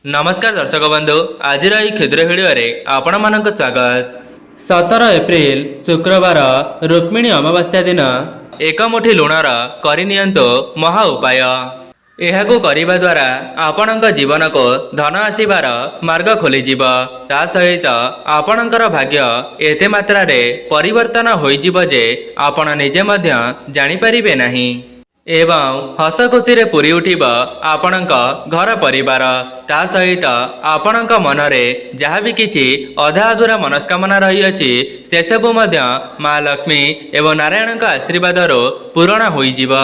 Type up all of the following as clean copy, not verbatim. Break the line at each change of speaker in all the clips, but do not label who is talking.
नमस्कार दर्शक बंधु आज क्षुद्र भिडियो आपण मानक स्वागत। 17 एप्रिल शुक्रवार रुक्मिणी अमावास्या दिन एक मुठी लुणर करनियंतु महा उपाय। एहाकु करिबा द्वारा आपणक जीवन को धन आसीबार मार्ग खोलीजिब। ता सहित आपणकर भाग्य एते मात्रा रे परिवर्तन होइजिब जे आपण निजे मध्य जानि परिबे नाही एवं हस खुशी रे पूरी उठिब आपणक घर परिवार। ता सहित आपणक मनरे जहाँ भी किछि अधा अधूरा मनस्कामना रही अछि से सबु मध्य माँ लक्ष्मी एवं नारायणक आशीर्वाद पूरण होइजिब।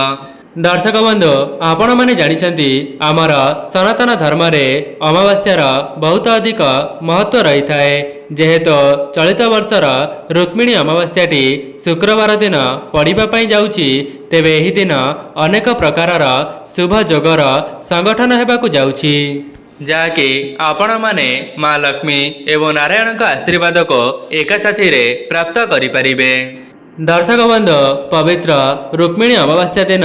दर्शक बंधु आपण माने जानिछंती आमर सनातन धर्म रे अमावास्यार बहुत अधिक महत्व रही थाए। जेहेतु चलित वर्षर रुक्मिणी अमावास्याटी शुक्रवार दिन पड़िबा पई जाउची तेबे एही दिन अनेक प्रकारर शुभ जोगर संगठन हेबाकु जाउची जाकि आपण माने माँ लक्ष्मी एवं नारायणक आशीर्वाद को एका साथी रे प्राप्त करि परिबे। दर्शक बंधु पवित्र रुक्मिणी अमावास्या दिन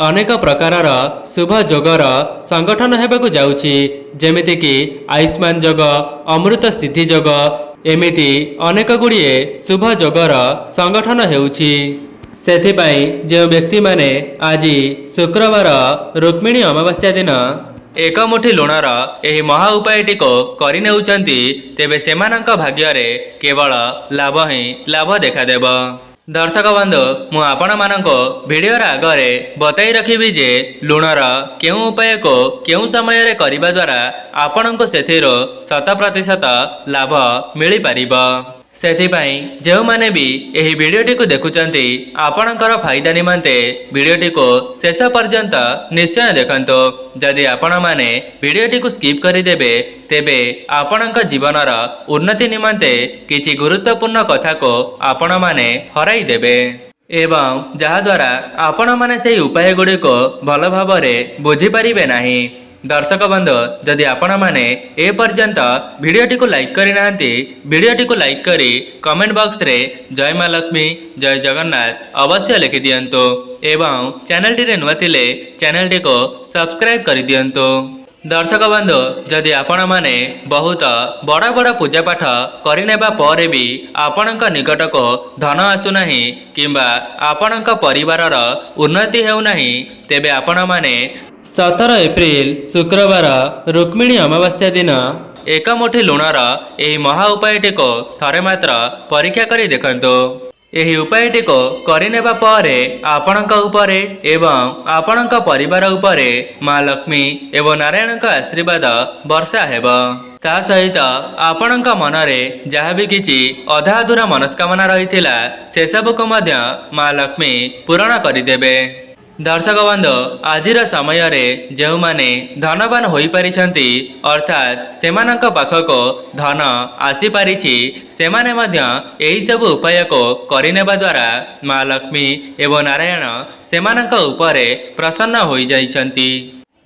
अनेक प्रकारर शुभ जोगर संगठन हेबाकु जाउची जेमिति कि आयुष्मान जोग अमृत सिद्धि जोग एमिति अनेक गुड़िए शुभ जोगर संगठन हेउची। सेथिपाई जो व्यक्ति माने आज शुक्रवार रुक्मिणी अमावास्या दिन एक मुठी लुणर एही महा उपायटी को करि नेउचंती तेबे सेमानक भाग्य रे केवल लाभ ही लाभ देखादेब। दर्शक बंधु मु आपण मानको भिडियोर आगरे बताई रखिबी जे लुणर केउ उपाय को केउ समय रे करिबा द्वारा आपणको सेथिरो 100% लाभ मिली परिबो। सेथिपाई जो माने भी एही भिडियोटी को देखुचंती आपणकर फायदा निमंते भिडियोटी को शेष पर्यंत निश्चय देखंतो। जदि आपण माने भिडियोटी को स्किप करि देबे तेबे आपणक जीवनर उन्नति निमंते किछि गुरुत्वपूर्ण कथा को आपण माने हराई देबे एवं जहा द्वारा आपण माने सेही उपाय गुडी को भल भाबरे बुझी परिबे नाही। दर्शक बंधु जदि आपण माने ए पर्यंत भिडियोटी को लाइक करि नांती भिडियोटी को लाइक करी कमेंट बॉक्स रे जय माँ लक्ष्मी जय जगन्नाथ अवश्य लिखि दियंतो एवं चैनल टी रे नुआ थिले चैनल टी को सब्सक्राइब करि दियंतो। दर्शक बंधु जदि आपण माने बहुत बड़ा बड़ा पूजा पाठ करि नेबा परे भी आपणक निकट को धन आसु नाही किंबा आपणक परिवारर उन्नति हेउ नाही तेबे आपण माने 17 एप्रिल शुक्रवार रुक्मिणी अमावास्या दिन एक मुठी लुणर एही महा उपायटी को थरे मात्र परीक्षा करी देखंतो। एही उपायटी को करिनेबा परे आपणक उपरे एवं आपणक परिवार उपरे माँ लक्ष्मी एवं नारायणक आशीर्वाद वर्षा हेबो। ता सहित आपणक मनरे जहाँ भी किछि अधा अधूरा मनस्कामना रहिथिला से सब को मध्य माँ लक्ष्मी पूरण करिदेबे। दर्शक बंधु आजिर समय रे जो माने धनवान होई परिछंती अर्थात सेमानक पाखको धन आसी पारिछि सेमाने मध्य एही सब उपाय को करिनेबा द्वारा माँ लक्ष्मी एवं नारायण सेमानक उपरे प्रसन्न होई जाइछंती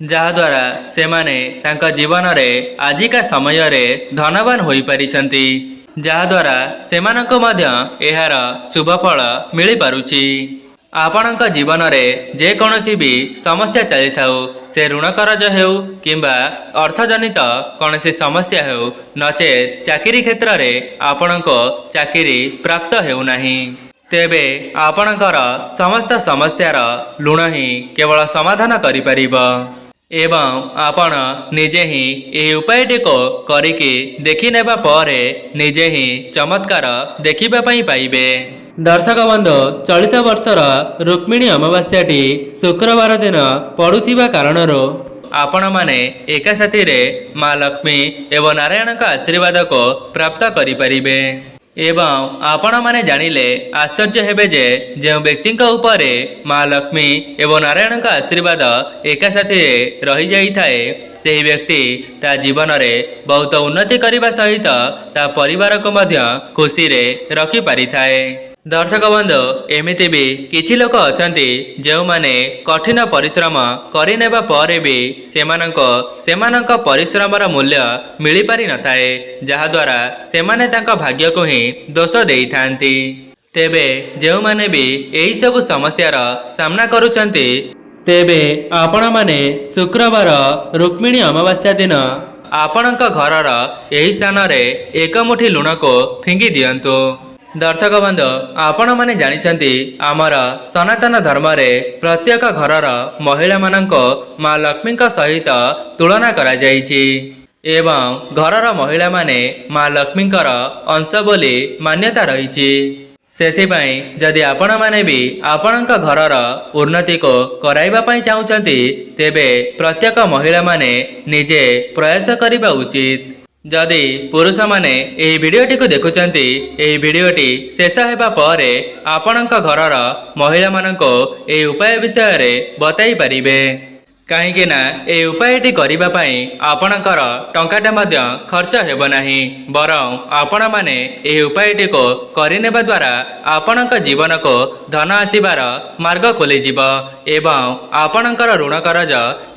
जहा द्वारा सेमाने तांका जीवन रे आजिका समय रे धनवान होई परिछंती जहा द्वारा सेमानक मध्य एहार शुभ फल मिली पारुछि। आपणक जीवन रे जे कौनसी भी समस्या चली थाउ से ऋण करज हेउ किंबा अर्थजनित कौनसी समस्या हेउ नचेत चाकरी क्षेत्र रे आपणको चाकरी प्राप्त हेउ नाही तेबे आपणकर समस्त समस्यार लुण ही केवल समाधान करि परिबो एवं आपण निजे ही एही उपायटी को करिके देखि नेबा परे निजे ही चमत्कार देखिबा पई पाइबे। दर्शक बंधु चलित वर्षर रुक्मिणी अमावास्याटी शुक्रवार दिन पड़ुथिबा कारणरो आपण माने एका साथी रे माँ लक्ष्मी एवं नारायणक आशीर्वाद को प्राप्त करि परिबे एवं आपण माने जानिले आश्चर्य हेबे जे जो व्यक्तिक उपरे माँ लक्ष्मी एवं नारायणक आशीर्वाद एका साथी रही जाई थाए से व्यक्ति ता जीवन रे बहुत उन्नति करने सहित ता परिवार को मध्य खुशी रे रखि पारि थाए। दर्शक बंधु एमिति भी किछि लोक अछंती जो माने कठिन परिश्रम करिनेबा परे भी सेमानक परिश्रमर मूल्य मिली पारि न थाए जहा द्वारा सेमाने तांका भाग्य को ही दोष देई थांती। तेबे जो माने भी एही सब समस्यार सामना करूचंती तेबे आपण माने शुक्रवार रुक्मिणी अमावास्या दिन ଆପଣଙ୍କ ଘରର ଏହି ସ୍ଥାନରେ ଏକ ମୁଠି ଲୁଣକୁ ଫିଙ୍ଗି ଦିଅନ୍ତୁ। ଦର୍ଶକ ବନ୍ଧୁ, ଆପଣମାନେ ଜାଣିଛନ୍ତି ଆମର ସନାତନ ଧର୍ମରେ ପ୍ରତ୍ୟେକ ଘରର ମହିଳାମାନଙ୍କୁ ମା ଲକ୍ଷ୍ମୀଙ୍କ ସହିତ ତୁଳନା କରାଯାଇଛି ଏବଂ ଘରର ମହିଳାମାନେ ମା ଲକ୍ଷ୍ମୀଙ୍କର ଅଂଶ ବୋଲି ମାନ୍ୟତା ରହିଛି। ସେଥିପାଇଁ ଯଦି ଆପଣମାନେ ବି ଆପଣଙ୍କ ଘରର ଉନ୍ନତିକୁ କରାଇବା ପାଇଁ ଚାହୁଁଛନ୍ତି, ତେବେ ପ୍ରତ୍ୟେକ ମହିଳାମାନେ ନିଜେ ପ୍ରୟାସ କରିବା ଉଚିତ। ଯଦି ପୁରୁଷମାନେ ଏହି ଭିଡ଼ିଓଟିକୁ ଦେଖୁଛନ୍ତି, ଏହି ଭିଡ଼ିଓଟି ଶେଷ ହେବା ପରେ ଆପଣଙ୍କ ଘରର ମହିଳାମାନଙ୍କୁ ଏହି ଉପାୟ ବିଷୟରେ ବତାଇ ପାରିବେ। କାହିଁକି ନା ଏହି ଉପାୟଟି କରିବା ପାଇଁ ଆପଣଙ୍କର ଟଙ୍କାଟା ମଧ୍ୟ ଖର୍ଚ୍ଚ ହେବ ନାହିଁ, ବରଂ ଆପଣମାନେ ଏହି ଉପାୟଟିକୁ କରିନେବା ଦ୍ୱାରା ଆପଣଙ୍କ ଜୀବନକୁ ଧନ ଆସିବାର ମାର୍ଗ ଖୋଲିଯିବ ଏବଂ ଆପଣଙ୍କର ଋଣ କରଜ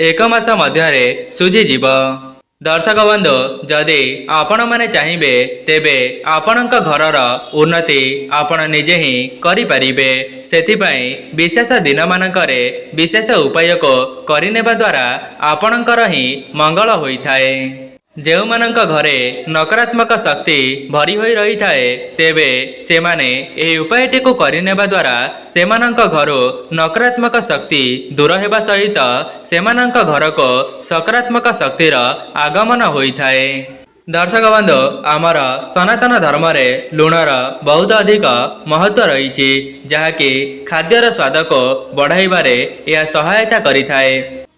1 ମାସ ମଧ୍ୟରେ ଶୁଝିଯିବ। ଦର୍ଶକ ବନ୍ଧୁ, ଯଦି ଆପଣମାନେ ଚାହିଁବେ, ତେବେ ଆପଣଙ୍କ ଘରର ଉନ୍ନତି ଆପଣ ନିଜେ ହିଁ କରିପାରିବେ। ସେଥିପାଇଁ ବିଶେଷ ଦିନମାନଙ୍କରେ ବିଶେଷ ଉପାୟକୁ କରିନେବା ଦ୍ୱାରା ଆପଣଙ୍କର ହିଁ ମଙ୍ଗଳ ହୋଇଥାଏ। ଯେଉଁମାନଙ୍କ ଘରେ ନକାରାତ୍ମକ ଶକ୍ତି ଭରି ହୋଇ ରହିଥାଏ, ତେବେ ସେମାନେ ଏହି ଉପାୟଟିକୁ କରିନେବା ଦ୍ୱାରା ସେମାନଙ୍କ ଘରୁ ନକାରାତ୍ମକ ଶକ୍ତି ଦୂର ହେବା ସହିତ ସେମାନଙ୍କ ଘରକୁ ସକାରାତ୍ମକ ଶକ୍ତିର ଆଗମନ ହୋଇଥାଏ। ଦର୍ଶକ ବନ୍ଧୁ, ଆମର ସନାତନ ଧର୍ମରେ ଲୁଣର ବହୁତ ଅଧିକ ମହତ୍ଵ ରହିଛି, ଯାହାକି ଖାଦ୍ୟର ସ୍ୱାଦକୁ ବଢ଼ାଇବାରେ ଏହା ସହାୟତା କରିଥାଏ।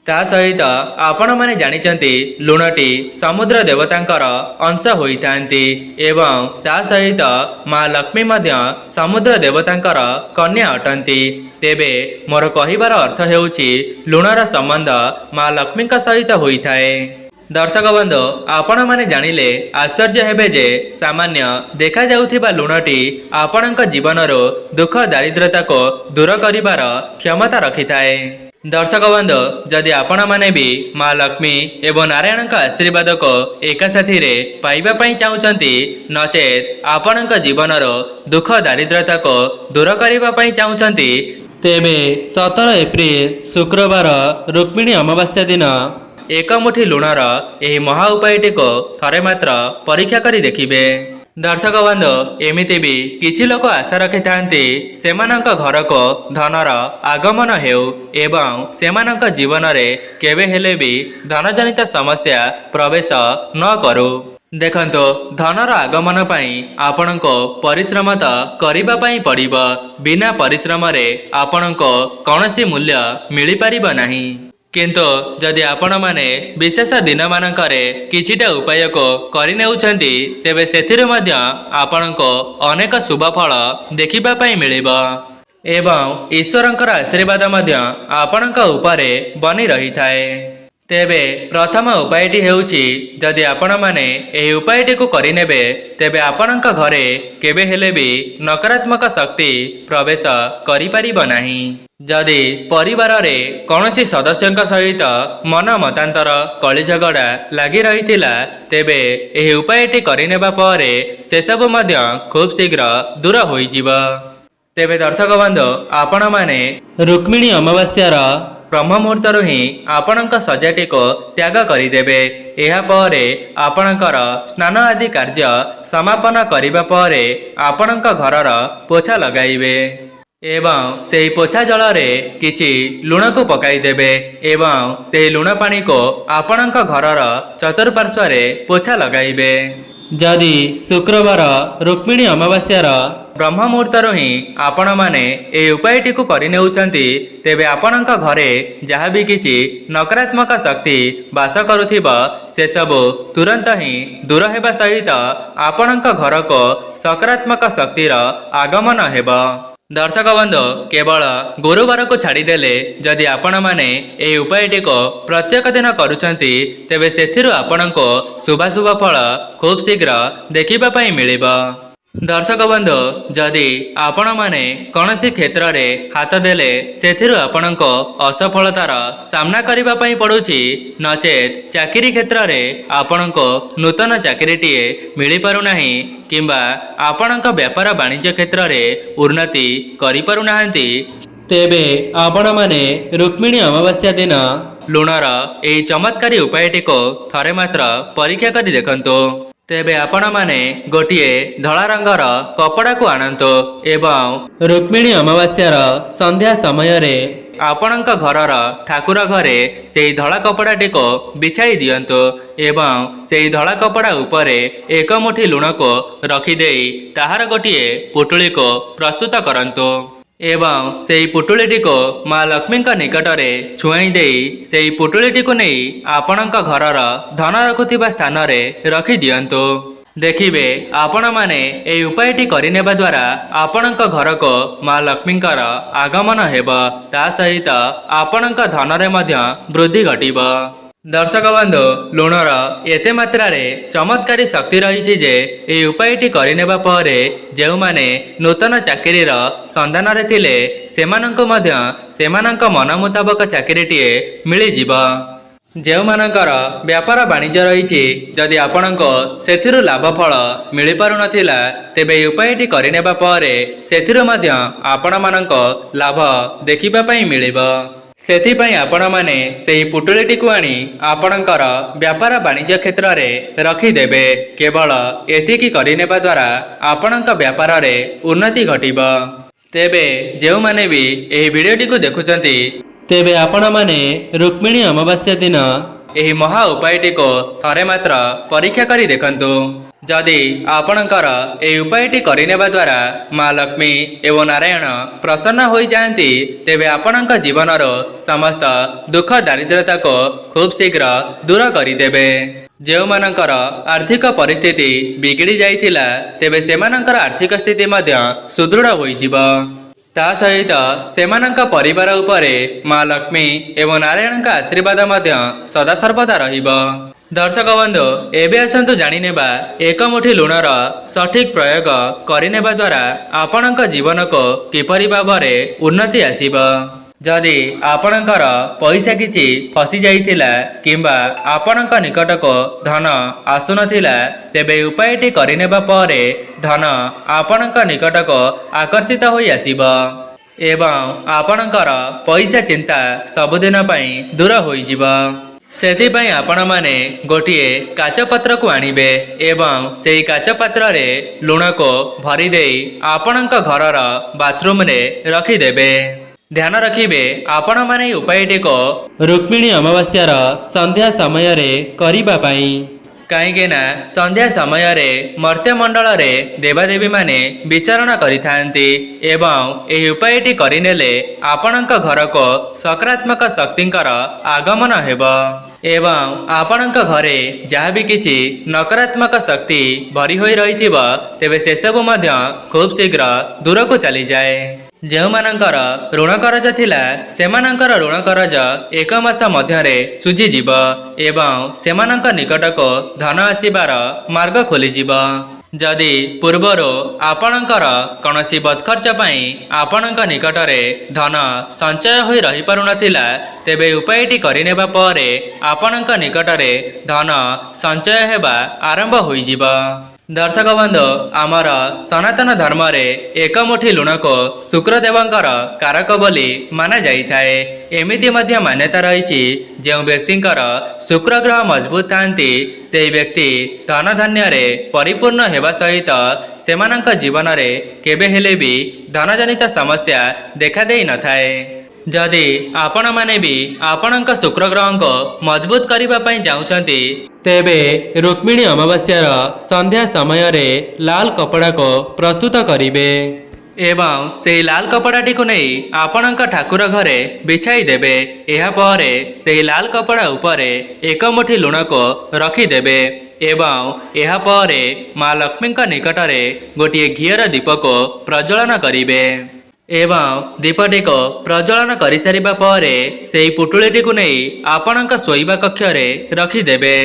ତା ସହିତ ଆପଣମାନେ ଜାଣିଛନ୍ତି ଲୁଣଟି ସମୁଦ୍ର ଦେବତାଙ୍କର ଅଂଶ ହୋଇଥାନ୍ତି ଏବଂ ତା ସହିତ ମା ଲକ୍ଷ୍ମୀ ମଧ୍ୟ ସମୁଦ୍ର ଦେବତାଙ୍କର କନ୍ୟା ଅଟନ୍ତି। ତେବେ ମୋର କହିବାର ଅର୍ଥ ହେଉଛି ଲୁଣର ସମ୍ବନ୍ଧ ମା ଲକ୍ଷ୍ମୀଙ୍କ ସହିତ ହୋଇଥାଏ। ଦର୍ଶକ ବନ୍ଧୁ, ଆପଣମାନେ ଜାଣିଲେ ଆଶ୍ଚର୍ଯ୍ୟ ହେବେ ଯେ ସାମାନ୍ୟ ଦେଖାଯାଉଥିବା ଲୁଣଟି ଆପଣଙ୍କ ଜୀବନରୁ ଦୁଃଖ ଦାରିଦ୍ର୍ୟତାକୁ ଦୂର କରିବାର କ୍ଷମତା ରଖିଥାଏ। ଦର୍ଶକ ବନ୍ଧୁ, ଯଦି ଆପଣମାନେ ବି ମା ଲକ୍ଷ୍ମୀ ଏବଂ ନାରାୟଣଙ୍କ ଆଶୀର୍ବାଦକୁ ଏକାସାଥିରେ ପାଇବା ପାଇଁ ଚାହୁଁଛନ୍ତି, ନଚେତ୍ ଆପଣଙ୍କ ଜୀବନରୁ ଦୁଃଖ ଦାରିଦ୍ର୍ୟତାକୁ ଦୂର କରିବା ପାଇଁ ଚାହୁଁଛନ୍ତି, ତେବେ 17 ଏପ୍ରିଲ ଶୁକ୍ରବାର ରୁକ୍ମିଣୀ ଅମାବାସ୍ୟା ଦିନ 1 ମୁଠି ଲୁଣର ଏହି ମହା ଉପାୟଟିକୁ ଥରେ ମାତ୍ର ପରୀକ୍ଷା କରି ଦେଖିବେ। ଦର୍ଶକ ବନ୍ଧୁ, ଏମିତି ବି କିଛି ଲୋକ ଆଶା ରଖିଥାନ୍ତି ସେମାନଙ୍କ ଘରକୁ ଧନର ଆଗମନ ହେଉ ଏବଂ ସେମାନଙ୍କ ଜୀବନରେ କେବେ ହେଲେ ବି ଧନଜନିତ ସମସ୍ୟା ପ୍ରବେଶ ନ କରୁ। ଦେଖନ୍ତୁ, ଧନର ଆଗମନ ପାଇଁ ଆପଣଙ୍କୁ ପରିଶ୍ରମ ତ କରିବା ପାଇଁ ପଡ଼ିବ। ବିନା ପରିଶ୍ରମରେ ଆପଣଙ୍କୁ କୌଣସି ମୂଲ୍ୟ ମିଳିପାରିବ ନାହିଁ। କିନ୍ତୁ ଯଦି ଆପଣମାନେ ବିଶେଷ ଦିନମାନଙ୍କରେ କିଛିଟା ଉପାୟକୁ କରିନେଉଛନ୍ତି, ତେବେ ସେଥିରୁ ମଧ୍ୟ ଆପଣଙ୍କୁ ଅନେକ ଶୁଭ ଫଳ ଦେଖିବା ପାଇଁ ମିଳିବ ଏବଂ ଈଶ୍ୱରଙ୍କର ଆଶୀର୍ବାଦ ମଧ୍ୟ ଆପଣଙ୍କ ଉପରେ ବନି ରହିଥାଏ। ତେବେ ପ୍ରଥମ ଉପାୟଟି ହେଉଛି, ଯଦି ଆପଣମାନେ ଏହି ଉପାୟଟିକୁ କରିନେବେ, ତେବେ ଆପଣଙ୍କ ଘରେ କେବେ ହେଲେ ବି ନକାରାତ୍ମକ ଶକ୍ତି ପ୍ରବେଶ କରିପାରିବ ନାହିଁ। ଯଦି ପରିବାରରେ କୌଣସି ସଦସ୍ୟଙ୍କ ସହିତ ମନ ମତାନ୍ତର କଳିଝଗଡ଼ା ଲାଗି ରହିଥିଲା, ତେବେ ଏହି ଉପାୟଟି କରିନେବା ପରେ ସେସବୁ ମଧ୍ୟ ଖୁବ୍ ଶୀଘ୍ର ଦୂର ହୋଇଯିବ। ତେବେ ଦର୍ଶକ ବନ୍ଧୁ, ଆପଣମାନେ ରୁକ୍ମିଣୀ ଅମାବାସ୍ୟାର ବ୍ରହ୍ମ ମୁହୂର୍ତ୍ତରୁ ହିଁ ଆପଣଙ୍କ ଶଯ୍ୟାଟିକୁ ତ୍ୟାଗ କରିଦେବେ। ଏହାପରେ ଆପଣଙ୍କର ସ୍ନାନ ଆଦି କାର୍ଯ୍ୟ ସମାପନ କରିବା ପରେ ଆପଣଙ୍କ ଘରର ପୋଛା ଲଗାଇବେ ଏବଂ ସେହି ପୋଛା ଜଳରେ କିଛି ଲୁଣକୁ ପକାଇଦେବେ ଏବଂ ସେହି ଲୁଣ ପାଣିକୁ ଆପଣଙ୍କ ଘରର ଚତୁଃପାର୍ଶ୍ୱରେ ପୋଛା ଲଗାଇବେ। ଯଦି ଶୁକ୍ରବାର ରୁକ୍ମିଣୀ ଅମାବାସ୍ୟାର ବ୍ରହ୍ମ ମୁହୂର୍ତ୍ତରୁ ହିଁ ଆପଣମାନେ ଏହି ଉପାୟଟିକୁ କରିନେଉଛନ୍ତି, ତେବେ ଆପଣଙ୍କ ଘରେ ଯାହା ବି କିଛି ନକାରାତ୍ମକ ଶକ୍ତି ବାସ କରୁଥିବ, ସେସବୁ ତୁରନ୍ତ ହିଁ ଦୂର ହେବା ସହିତ ଆପଣଙ୍କ ଘରକୁ ସକାରାତ୍ମକ ଶକ୍ତିର ଆଗମନ ହେବ। ଦର୍ଶକ ବନ୍ଧୁ, କେବଳ ଗୁରୁବାରକୁ ଛାଡ଼ିଦେଲେ ଯଦି ଆପଣମାନେ ଏହି ଉପାୟଟିକୁ ପ୍ରତ୍ୟେକ ଦିନ କରୁଛନ୍ତି, ତେବେ ସେଥିରୁ ଆପଣଙ୍କୁ ଶୁଭାଶୁଭ ଫଳ ଖୁବ୍ ଶୀଘ୍ର ଦେଖିବା ପାଇଁ ମିଳିବ। ଦର୍ଶକ ବନ୍ଧୁ, ଯଦି ଆପଣମାନେ କୌଣସି କ୍ଷେତ୍ରରେ ହାତ ଦେଲେ ସେଥିରୁ ଆପଣଙ୍କୁ ଅସଫଳତାର ସାମ୍ନା କରିବା ପାଇଁ ପଡ଼ୁଛି, ନଚେତ୍ ଚାକିରି କ୍ଷେତ୍ରରେ ଆପଣଙ୍କୁ ନୂତନ ଚାକିରିଟିଏ ମିଳିପାରୁନାହିଁ କିମ୍ବା ଆପଣଙ୍କ ବ୍ୟାପାର ବାଣିଜ୍ୟ କ୍ଷେତ୍ରରେ ଉନ୍ନତି କରିପାରୁନାହାନ୍ତି, ତେବେ ଆପଣମାନେ ରୁକ୍ମିଣୀ ଅମାବାସ୍ୟା ଦିନ ଲୁଣର ଏହି ଚମତ୍କାରୀ ଉପାୟଟିକୁ ଥରେ ମାତ୍ର ପରୀକ୍ଷା କରି ଦେଖନ୍ତୁ। ତେବେ ଆପଣମାନେ ଗୋଟିଏ ଧଳା ରଙ୍ଗର କପଡ଼ାକୁ ଆଣନ୍ତୁ ଏବଂ ରୁକ୍ମିଣୀ ଅମାବାସ୍ୟାର ସନ୍ଧ୍ୟା ସମୟରେ ଆପଣଙ୍କ ଘରର ଠାକୁର ଘରେ ସେହି ଧଳା କପଡ଼ାଟିକୁ ବିଛାଇ ଦିଅନ୍ତୁ ଏବଂ ସେହି ଧଳା କପଡ଼ା ଉପରେ ଏକ ମୁଠି ଲୁଣକୁ ରଖିଦେଇ ତାହାର ଗୋଟିଏ ପୁଟୁଳିକୁ ପ୍ରସ୍ତୁତ କରନ୍ତୁ ଏବଂ ସେହି ପୁଟୁଳିଟିକୁ ମା ଲକ୍ଷ୍ମୀଙ୍କ ନିକଟରେ ଛୁଆଇଁ ଦେଇ ସେହି ପୁଟୁଳିଟିକୁ ନେଇ ଆପଣଙ୍କ ଘରର ଧନ ରଖୁଥିବା ସ୍ଥାନରେ ରଖିଦିଅନ୍ତୁ। ଦେଖିବେ ଆପଣମାନେ ଏହି ଉପାୟଟି କରିନେବା ଦ୍ୱାରା ଆପଣଙ୍କ ଘରକୁ ମା ଲକ୍ଷ୍ମୀଙ୍କର ଆଗମନ ହେବ, ତା ସହିତ ଆପଣଙ୍କ ଧନରେ ମଧ୍ୟ ବୃଦ୍ଧି ଘଟିବ। ଦର୍ଶକ ବନ୍ଧୁ, ଲୁଣର ଏତେ ମାତ୍ରାରେ ଚମତ୍କାରୀ ଶକ୍ତି ରହିଛି ଯେ ଏହି ଉପାୟଟି କରିନେବା ପରେ ଯେଉଁମାନେ ନୂତନ ଚାକିରିର ସନ୍ଧାନରେ ଥିଲେ ସେମାନଙ୍କୁ ମଧ୍ୟ ସେମାନଙ୍କ ମନ ମୁତାବକ ଚାକିରିଟିଏ ମିଳିଯିବ। ଯେଉଁମାନଙ୍କର ବ୍ୟାପାର ବାଣିଜ୍ୟ ରହିଛି, ଯଦି ଆପଣଙ୍କୁ ସେଥିରୁ ଲାଭ ଫଳ ମିଳିପାରୁନଥିଲା ତେବେ ଏହି ଉପାୟଟି କରିନେବା ପରେ ସେଥିରୁ ମଧ୍ୟ ଆପଣମାନଙ୍କୁ ଲାଭ ଦେଖିବା ପାଇଁ ମିଳିବ। ସେଥିପାଇଁ ଆପଣମାନେ ସେହି ପୁଟୁଳିଟିକୁ ଆଣି ଆପଣଙ୍କର ବ୍ୟାପାର ବାଣିଜ୍ୟ କ୍ଷେତ୍ରରେ ରଖିଦେବେ। କେବଳ ଏତିକି କରିନେବା ଦ୍ୱାରା ଆପଣଙ୍କ ବ୍ୟାପାରରେ ଉନ୍ନତି ଘଟିବ। ତେବେ ଯେଉଁମାନେ ବି ଏହି ଭିଡ଼ିଓଟିକୁ ଦେଖୁଛନ୍ତି ତେବେ ଆପଣମାନେ ରୁକ୍ମିଣୀ ଅମାବାସ୍ୟା ଦିନ ଏହି ମହା ଉପାୟଟିକୁ ଥରେ ମାତ୍ର ପରୀକ୍ଷା କରି ଦେଖନ୍ତୁ। ଯଦି ଆପଣଙ୍କର ଏହି ଉପାୟଟି କରିନେବା ଦ୍ୱାରା ମା ଲକ୍ଷ୍ମୀ ଏବଂ ନାରାୟଣ ପ୍ରସନ୍ନ ହୋଇଯାଆନ୍ତି ତେବେ ଆପଣଙ୍କ ଜୀବନର ସମସ୍ତ ଦୁଃଖ ଦାରିଦ୍ର୍ୟତାକୁ ଖୁବ୍ ଶୀଘ୍ର ଦୂର କରିଦେବେ। ଯେଉଁମାନଙ୍କର ଆର୍ଥିକ ପରିସ୍ଥିତି ବିଗିଡ଼ି ଯାଇଥିଲା ତେବେ ସେମାନଙ୍କର ଆର୍ଥିକ ସ୍ଥିତି ମଧ୍ୟ ସୁଦୃଢ଼ ହୋଇଯିବ। ତା ସହିତ ସେମାନଙ୍କ ପରିବାର ଉପରେ ମା ଲକ୍ଷ୍ମୀ ଏବଂ ନାରାୟଣଙ୍କ ଆଶୀର୍ବାଦ ମଧ୍ୟ ସଦାସର୍ବଦା ରହିବ। ଦର୍ଶକ ବନ୍ଧୁ, ଏବେ ଆସନ୍ତୁ ଜାଣିନେବା ଏକ ମୁଠି ଲୁଣର ସଠିକ୍ ପ୍ରୟୋଗ କରିନେବା ଦ୍ୱାରା ଆପଣଙ୍କ ଜୀବନକୁ କିପରି ଭାବରେ ଉନ୍ନତି ଆସିବ। ଯଦି ଆପଣଙ୍କର ପଇସା କିଛି ଫସି ଯାଇଥିଲା କିମ୍ବା ଆପଣଙ୍କ ନିକଟକୁ ଧନ ଆସୁନଥିଲା ତେବେ ଉପାୟଟି କରିନେବା ପରେ ଧନ ଆପଣଙ୍କ ନିକଟକୁ ଆକର୍ଷିତ ହୋଇ ଆସିବ ଏବଂ ଆପଣଙ୍କର ପଇସା ଚିନ୍ତା ସବୁଦିନ ପାଇଁ ଦୂର ହୋଇଯିବ। ସେଥିପାଇଁ ଆପଣମାନେ ଗୋଟିଏ କାଚ ପାତ୍ରକୁ ଆଣିବେ ଏବଂ ସେହି କାଚ ପାତ୍ରରେ ଲୁଣକୁ ଭରିଦେଇ ଆପଣଙ୍କ ଘରର ବାଥରୁମରେ ରଖିଦେବେ। ଧ୍ୟାନ ରଖିବେ ଆପଣମାନେ ଏହି ଉପାୟଟିକୁ ରୁକ୍ମିଣୀ ଅମାବାସ୍ୟାର ସନ୍ଧ୍ୟା ସମୟରେ କରିବା ପାଇଁ। କାହିଁକି ନା ସନ୍ଧ୍ୟା ସମୟରେ ମର୍ତ୍ତ୍ୟମଣ୍ଡଳରେ ଦେବାଦେବୀମାନେ ବିଚରଣ କରିଥାନ୍ତି ଏବଂ ଏହି ଉପାୟଟି କରିନେଲେ ଆପଣଙ୍କ ଘରକୁ ସକାରାତ୍ମକ ଶକ୍ତିଙ୍କର ଆଗମନ ହେବ ଏବଂ ଆପଣଙ୍କ ଘରେ ଯାହା ବି କିଛି ନକାରାତ୍ମକ ଶକ୍ତି ଭରି ହୋଇ ରହିଥିବ ତେବେ ସେସବୁ ମଧ୍ୟ ଖୁବ୍ ଶୀଘ୍ର ଦୂରକୁ ଚାଲିଯାଏ। ଯେଉଁମାନଙ୍କର ଋଣ କରଜ ଥିଲା ସେମାନଙ୍କର ଋଣ କରଜ ଏକ ମାସ ମଧ୍ୟରେ ଶୁଝିଯିବ ଏବଂ ସେମାନଙ୍କ ନିକଟକୁ ଧନ ଆସିବାର ମାର୍ଗ ଖୋଲିଯିବ। ଯଦି ପୂର୍ବରୁ ଆପଣଙ୍କର କୌଣସି ବଦଖର୍ଚ୍ଚ ପାଇଁ ଆପଣଙ୍କ ନିକଟରେ ଧନ ସଞ୍ଚୟ ହୋଇ ରହିପାରୁନଥିଲା ତେବେ ଉପାୟଟି କରିନେବା ପରେ ଆପଣଙ୍କ ନିକଟରେ ଧନ ସଞ୍ଚୟ ହେବା ଆରମ୍ଭ ହୋଇଯିବ। ଦର୍ଶକ ବନ୍ଧୁ, ଆମର ସନାତନ ଧର୍ମରେ ଏକ ମୁଠି ଲୁଣକୁ ଶୁକ୍ରଦେବଙ୍କର କାରକ ବୋଲି ମାନାଯାଇଥାଏ। ଏମିତି ମଧ୍ୟ ମାନ୍ୟତା ରହିଛି ଯେଉଁ ବ୍ୟକ୍ତିଙ୍କର ଶୁକ୍ର ଗ୍ରହ ମଜବୁତ ଥାନ୍ତି ସେହି ବ୍ୟକ୍ତି ଧନଧାନ୍ୟରେ ପରିପୂର୍ଣ୍ଣ ହେବା ସହିତ ସେମାନଙ୍କ ଜୀବନରେ କେବେ ହେଲେ ବି ଧନଜନିତ ସମସ୍ୟା ଦେଖାଦେଇ ନଥାଏ। ଯଦି ଆପଣମାନେ ବି ଆପଣଙ୍କ ଶୁକ୍ର ଗ୍ରହଙ୍କୁ ମଜବୁତ କରିବା ପାଇଁ ଚାହୁଁଛନ୍ତି ତେବେ ରୁକ୍ମିଣୀ ଅମାବାସ୍ୟାର ସନ୍ଧ୍ୟା ସମୟରେ ଲାଲ କପଡ଼ାକୁ ପ୍ରସ୍ତୁତ କରିବେ ଏବଂ ସେହି ଲାଲ କପଡ଼ାଟିକୁ ନେଇ ଆପଣଙ୍କ ଠାକୁର ଘରେ ବିଛାଇ ଦେବେ। ଏହାପରେ ସେହି ଲାଲ କପଡ଼ା ଉପରେ ଏକ ମୁଠି ଲୁଣକୁ ରଖିଦେବେ ଏବଂ ଏହାପରେ ମା ଲକ୍ଷ୍ମୀଙ୍କ ନିକଟରେ ଗୋଟିଏ ଘିଅର ଦୀପକୁ ପ୍ରଜ୍ୱଳନ କରିବେ ଏବଂ ଦୀପଟିକୁ ପ୍ରଜ୍ୱଳନ କରିସାରିବା ପରେ ସେହି ପୁଟୁଳିଟିକୁ ନେଇ ଆପଣଙ୍କ ଶୋଇବା କକ୍ଷରେ ରଖିଦେବେ।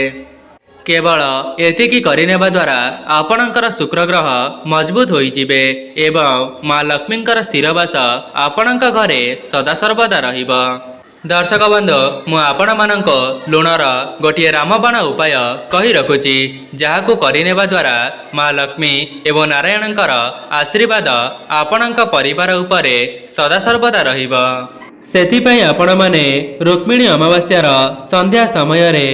କେବଳ ଏତିକି କରିନେବା ଦ୍ୱାରା ଆପଣଙ୍କର ଶୁକ୍ରଗ୍ରହ ମଜବୁତ ହୋଇଯିବେ ଏବଂ ମା ଲକ୍ଷ୍ମୀଙ୍କର ସ୍ଥିର ବାସ ଆପଣଙ୍କ ଘରେ ସଦାସର୍ବଦା ରହିବ। ଦର୍ଶକ ବନ୍ଧୁ, ମୁଁ ଆପଣମାନଙ୍କୁ ଲୁଣର ଗୋଟିଏ ରାମବାଣ ଉପାୟ କହି ରଖୁଛି ଯାହାକୁ କରିନେବା ଦ୍ୱାରା ମା ଲକ୍ଷ୍ମୀ ଏବଂ ନାରାୟଣଙ୍କର ଆଶୀର୍ବାଦ ଆପଣଙ୍କ ପରିବାର ଉପରେ ସଦାସର୍ବଦା ରହିବ। ସେଥିପାଇଁ ଆପଣମାନେ ରୁକ୍ମିଣୀ ଅମାବାସ୍ୟାର ସନ୍ଧ୍ୟା ସମୟରେ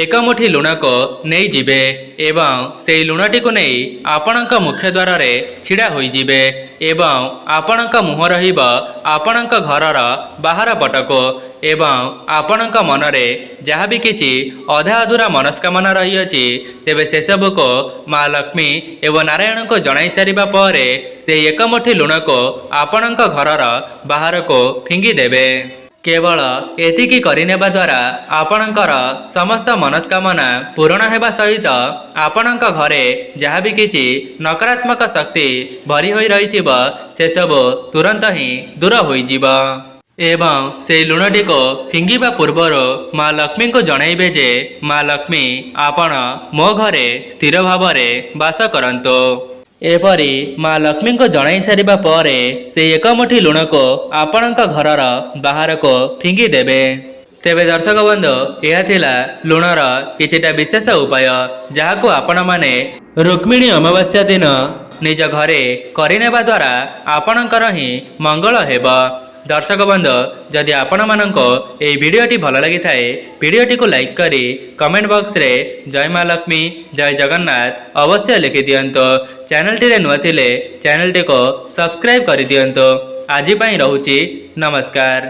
ଏକ ମୁଠି ଲୁଣକୁ ନେଇଯିବେ ଏବଂ ସେହି ଲୁଣଟିକୁ ନେଇ ଆପଣଙ୍କ ମୁଖ୍ୟ ଦ୍ୱାରରେ ଛିଡ଼ା ହୋଇଯିବେ ଏବଂ ଆପଣଙ୍କ ମୁହଁ ରହିବ ଆପଣଙ୍କ ଘରର ବାହାର ପଟକୁ ଏବଂ ଆପଣଙ୍କ ମନରେ ଯାହା ବି କିଛି ଅଧା ଅଧୁରା ମନସ୍କାମନା ରହିଅଛି ତେବେ ସେସବୁକୁ ମା ଲକ୍ଷ୍ମୀ ଏବଂ ନାରାୟଣଙ୍କୁ ଜଣାଇ ସାରିବା ପରେ ସେହି ଏକ ମୁଠି ଲୁଣକୁ ଆପଣଙ୍କ ଘରର ବାହାରକୁ ଫିଙ୍ଗିଦେବେ। କେବଳ ଏତିକି କରିନେବା ଦ୍ୱାରା ଆପଣଙ୍କର ସମସ୍ତ ମନସ୍କାମନା ପୂରଣ ହେବା ସହିତ ଆପଣଙ୍କ ଘରେ ଯାହା ବି କିଛି ନକାରାତ୍ମକ ଶକ୍ତି ଭରି ହୋଇ ରହିଥିବ ସେସବୁ ତୁରନ୍ତ ହିଁ ଦୂର ହୋଇଯିବ। ଏବଂ ସେହି ଲୁଣଟିକୁ ଫିଙ୍ଗିବା ପୂର୍ବରୁ ମା ଲକ୍ଷ୍ମୀଙ୍କୁ ଜଣାଇବେ ଯେ ମା ଲକ୍ଷ୍ମୀ ଆପଣ ମୋ ଘରେ ସ୍ଥିର ଭାବରେ ବାସ କରନ୍ତୁ। ଏପରି ମା ଲକ୍ଷ୍ମୀଙ୍କୁ ଜଣାଇ ସାରିବା ପରେ ସେହି ଏକ ମୁଠି ଲୁଣକୁ ଆପଣଙ୍କ ଘରର ବାହାରକୁ ଫିଙ୍ଗିଦେବେ। ତେବେ ଦର୍ଶକ ବନ୍ଧୁ, ଏହା ଥିଲା ଲୁଣର କିଛିଟା ବିଶେଷ ଉପାୟ ଯାହାକୁ ଆପଣମାନେ ରୁକ୍ମିଣୀ ଅମାବାସ୍ୟା ଦିନ ନିଜ ଘରେ କରିନେବା ଦ୍ୱାରା ଆପଣଙ୍କର ହିଁ ମଙ୍ଗଳ ହେବ। ଦର୍ଶକ ବନ୍ଧୁ, ଯଦି ଆପଣମାନଙ୍କୁ ଏହି ଭିଡ଼ିଓଟି ଭଲ ଲାଗିଥାଏ ଭିଡ଼ିଓଟିକୁ ଲାଇକ୍ କରି କମେଣ୍ଟ ବକ୍ସରେ ଜୟ ମା ଲକ୍ଷ୍ମୀ ଜୟ ଜଗନ୍ନାଥ ଅବଶ୍ୟ ଲେଖିଦିଅନ୍ତୁ। ଚ୍ୟାନେଲଟିରେ ନୂଆ ଥିଲେ ଚ୍ୟାନେଲଟିକୁ ସବସ୍କ୍ରାଇବ୍ କରିଦିଅନ୍ତୁ। ଆଜି ପାଇଁ ରହୁଛି, ନମସ୍କାର।